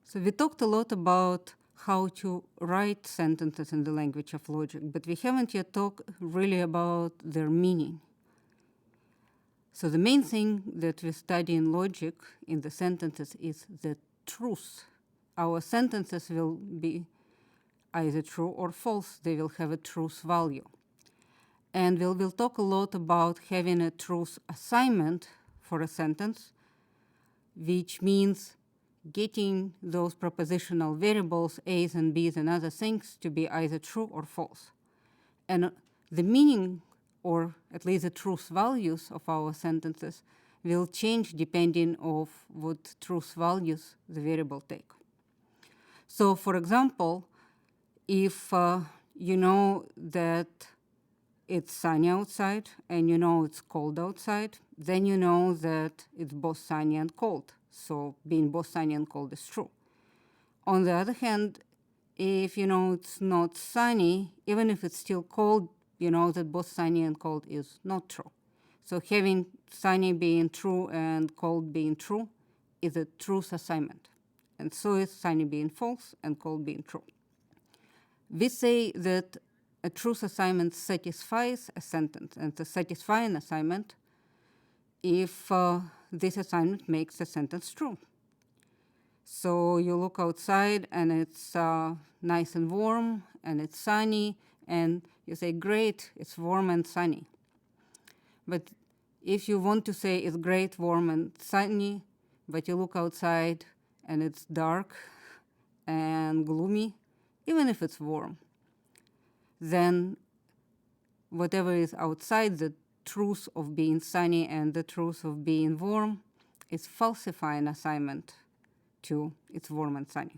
So we talked a lot about how to write sentences in the language of logic, but we haven't yet talked really about their meaning. So the main thing that we study in logic in the sentences is the truth. Our sentences will be either true or false. They will have a truth value. And we'll talk a lot about having a truth assignment for a sentence, which means getting those propositional variables, A's and B's and other things, to be either true or false. And the meaning, or at least the truth values of our sentences, will change depending on what truth values the variable take. So for example, if you know that it's sunny outside and you know it's cold outside, then you know that it's both sunny and cold. So being both sunny and cold is true. On the other hand, if you know it's not sunny, even if it's still cold, you know that both sunny and cold is not true. So having sunny being true and cold being true is a truth assignment. And so is sunny being false and cold being true. We say that a truth assignment satisfies a sentence, and it's a satisfying assignment if this assignment makes the sentence true. So you look outside and it's nice and warm and it's sunny, and you say, great, it's warm and sunny. But if you want to say it's great, warm and sunny, but you look outside and it's dark and gloomy, even if it's warm, then whatever is outside the truth of being sunny and the truth of being warm is falsifying assignment to it's warm and sunny.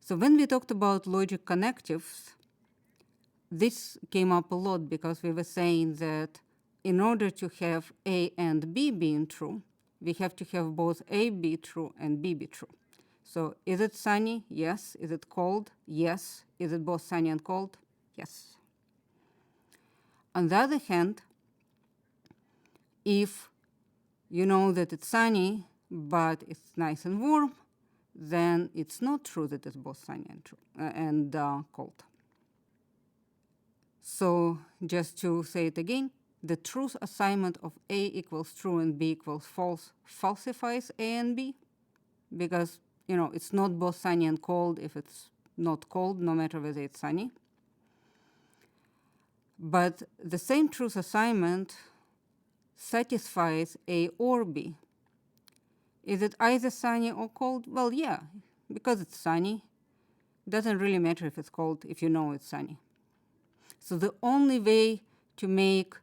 So when we talked about logic connectives, this came up a lot because we were saying that in order to have A and B being true, we have to have both A be true and B be true. So is it sunny? Yes. Is it cold? Yes. Is it both sunny and cold? Yes. On the other hand, if you know that it's sunny, but it's nice and warm, then it's not true that it's both sunny and true and cold. So just to say it again, the truth assignment of A equals true and B equals false falsifies A and B, because you know it's not both sunny and cold if it's not cold, no matter whether it's sunny. But the same truth assignment satisfies A or B. Is it either sunny or cold? Well, yeah, because it's sunny. Doesn't really matter if it's cold if you know it's sunny. So the only way to make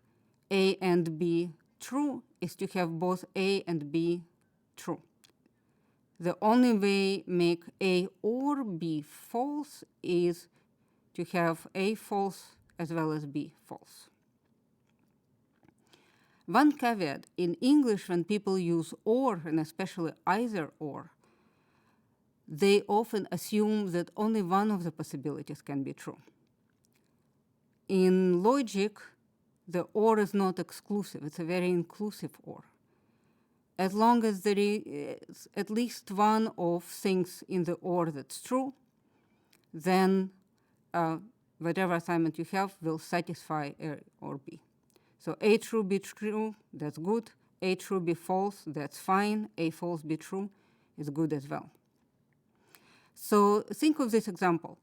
A and B true is to have both A and B true. The only way make A or B false is to have A false as well as B false. One caveat, in English when people use or, and especially either or, they often assume that only one of the possibilities can be true. In logic, the or is not exclusive. It's a very inclusive or. As long as there is at least one of things in the or that's true, then whatever assignment you have will satisfy A or B. So A true, B true, that's good. A true, B false, that's fine. A false, B true is good as well. So think of this example.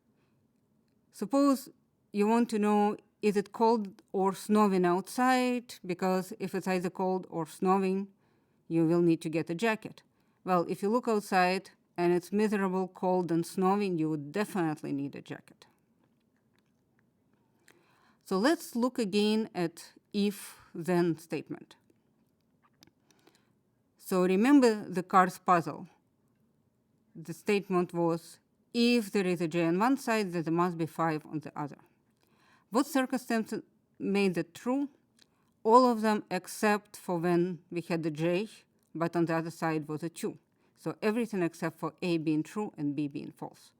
Suppose you want to know, is it cold or snowing outside? Because if it's either cold or snowing, you will need to get a jacket. Well, if you look outside and it's miserable, cold, and snowing, you would definitely need a jacket. So let's look again at if-then statement. So remember the cars puzzle. The statement was, if there is a j on one side, then there must be 5 on the other. What circumstances made it true? All of them except for when we had the j, but on the other side was a 2. So everything except for A being true and B being false.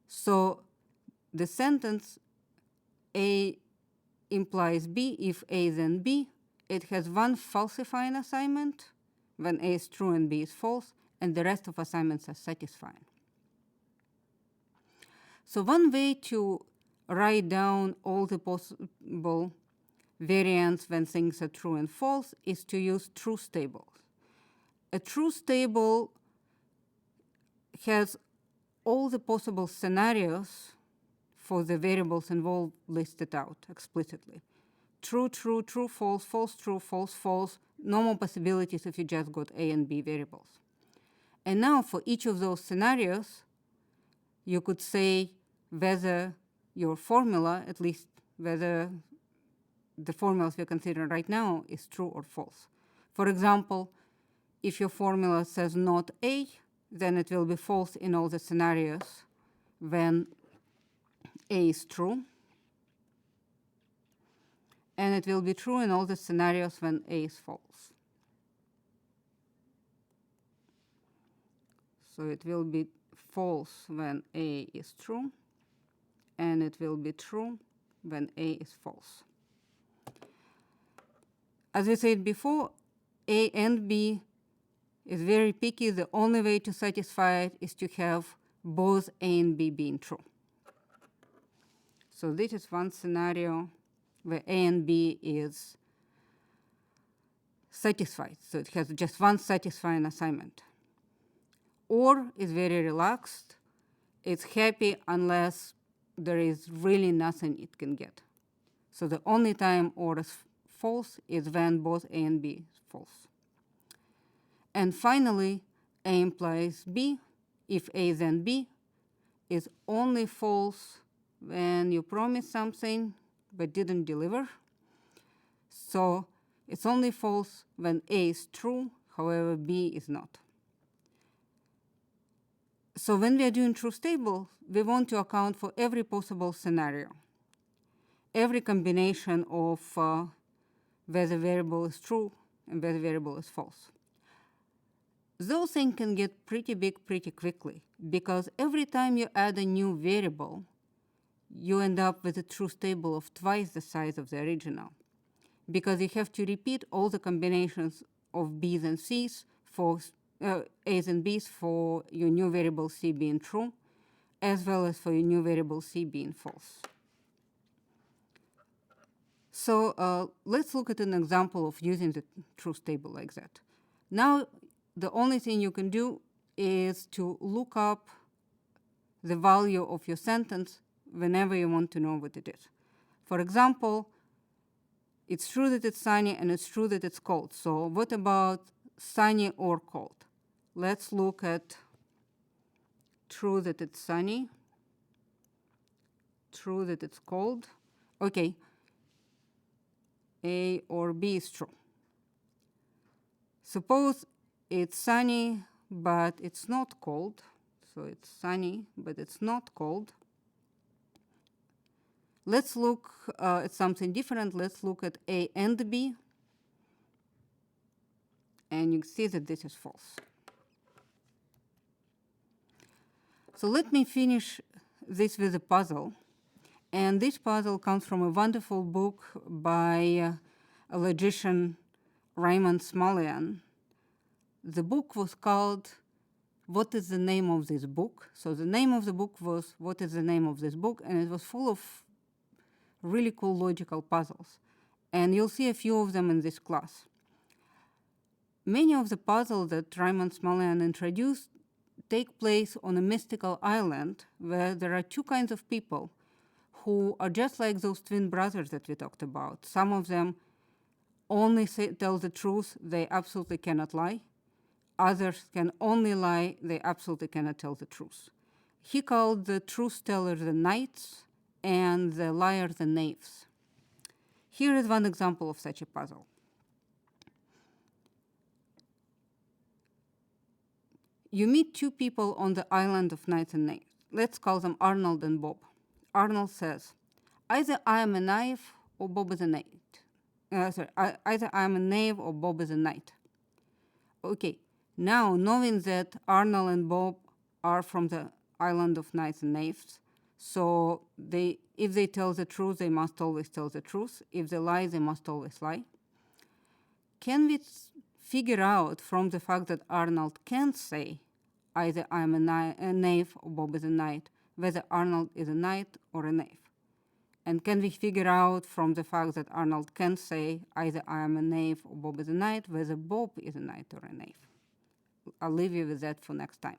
So the sentence A implies B, if A then B, it has one falsifying assignment, when A is true and B is false, and the rest of assignments are satisfying. So one way to write down all the possible variants when things are true and false is to use truth tables. A truth table has all the possible scenarios for the variables involved listed out explicitly. True, true, true, false, false, true, false, false. No more possibilities if you just got A and B variables. And now for each of those scenarios, you could say whether your formula, at least whether the formulas we're considering right now, is true or false. For example, if your formula says not A, then it will be false in all the scenarios when A is true. And it will be true in all the scenarios when A is false. So it will be false when A is true, and it will be true when A is false. As we said before, A and B is very picky. The only way to satisfy it is to have both A and B being true. So this is one scenario where A and B is satisfied. So it has just one satisfying assignment. Or is very relaxed. It's happy unless there is really nothing it can get. So the only time or is false is when both A and B is false. And finally, A implies B. If A then B is only false when you promise something but didn't deliver. So it's only false when A is true, however B is not. So when we are doing truth table, we want to account for every possible scenario, every combination of whether variable is true and whether variable is false. Those things can get pretty big pretty quickly, because every time you add a new variable, you end up with a truth table of twice the size of the original, because you have to repeat all the combinations of B's and C's for A's and B's for your new variable C being true, as well as for your new variable C being false. So let's look at an example of using the truth table like that. Now, the only thing you can do is to look up the value of your sentence whenever you want to know what it is. For example, it's true that it's sunny and it's true that it's cold. So what about sunny or cold? Let's look at true that it's sunny, true that it's cold. Okay, A or B is true. Suppose it's sunny, but it's not cold. So it's sunny, but it's not cold. Let's look at something different. Let's look at A and B. And you see that this is false. So let me finish this with a puzzle. And this puzzle comes from a wonderful book by a logician, Raymond Smullyan. The book was called What is the Name of This Book? So the name of the book was What is the Name of This Book? And it was full of really cool logical puzzles. And you'll see a few of them in this class. Many of the puzzles that Raymond Smullyan introduced take place on a mystical island where there are two kinds of people who are just like those twin brothers that we talked about. Some of them only tell the truth, they absolutely cannot lie. Others can only lie, they absolutely cannot tell the truth. He called the truth tellers the knights and the liars the knaves. Here is one example of such a puzzle. You meet two people on the island of knights and knaves. Let's call them Arnold and Bob. Arnold says, either I am a knave or Bob is a knight. Either I am a knave or Bob is a knight. Okay, now knowing that Arnold and Bob are from the island of knights and knaves, so if they tell the truth, they must always tell the truth. If they lie, they must always lie. Can we figure out from the fact that Arnold can't say either I'm a knave or Bob is a knight, whether Arnold is a knight or a knave? And can we figure out from the fact that Arnold can say either I am a knave or Bob is a knight, whether Bob is a knight or a knave? I'll leave you with that for next time.